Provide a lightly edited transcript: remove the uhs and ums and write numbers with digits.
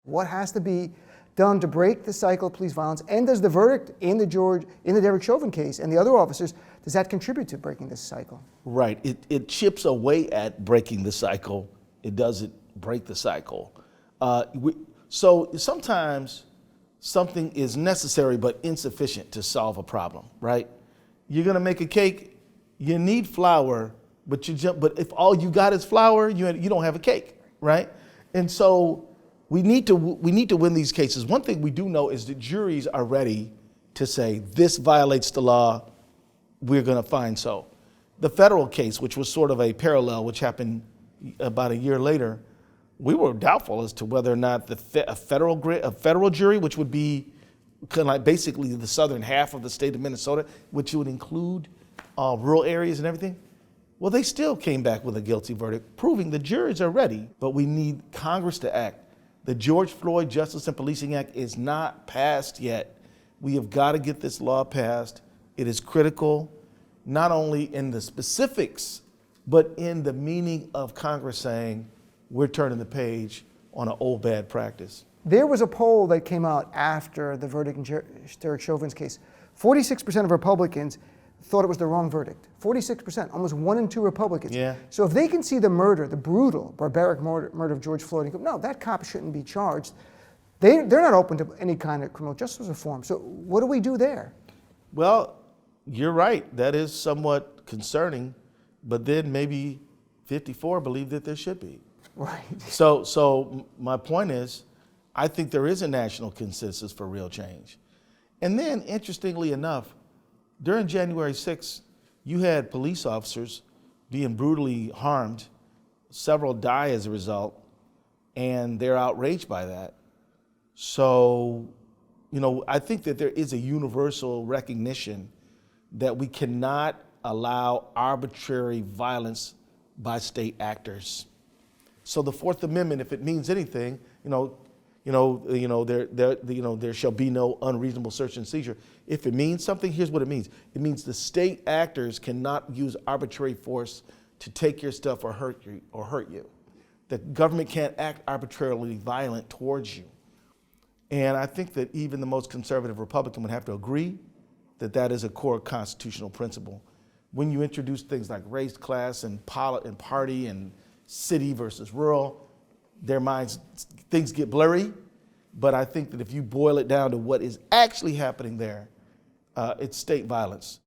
What has to be done to break the cycle of police violence? And does the verdict in the Derek Chauvin case and the other officers, does that contribute to breaking this cycle? Right. It chips away at breaking the cycle. It doesn't break the cycle. So sometimes something is necessary but insufficient to solve a problem, right? You're gonna make a cake, you need flour, but if all you got is flour, you don't have a cake, right? And so we need to win these cases. One thing we do know is that juries are ready to say this violates the law, we're gonna find so. The federal case, which was sort of a parallel, which happened about a year later, we were doubtful as to whether or not a federal jury, which would be kind of like basically the southern half of the state of Minnesota, which would include rural areas and everything, well, they still came back with a guilty verdict, proving the juries are ready, but we need Congress to act. The George Floyd Justice and Policing Act is not passed yet. We have got to get this law passed. It is critical, not only in the specifics, but in the meaning of Congress saying, we're turning the page on an old bad practice. There was a poll that came out after the verdict in Derek Chauvin's case. 46% of Republicans thought it was the wrong verdict. 46%, almost 1 in 2 Republicans. Yeah. So if they can see the murder, the brutal, barbaric murder of George Floyd, and go, no, that cop shouldn't be charged, they're not open to any kind of criminal justice reform. So what do we do there? Well, you're right. That is somewhat concerning, but then maybe 54 believe that there should be. Right. So my point is, I think there is a national consensus for real change. And then, interestingly enough, during January 6th, you had police officers being brutally harmed. Several die as a result, and they're outraged by that. So, I think that there is a universal recognition that we cannot allow arbitrary violence by state actors. So the Fourth Amendment, if it means anything, there shall be no unreasonable search and seizure. If it means something, here's what it means. It means the state actors cannot use arbitrary force to take your stuff or hurt you. The government can't act arbitrarily violent towards you. And I think that even the most conservative Republican would have to agree that that is a core constitutional principle. When you introduce things like race, class, and party, and city versus rural, their minds, things get blurry, but I think that if you boil it down to what is actually happening there, it's state violence.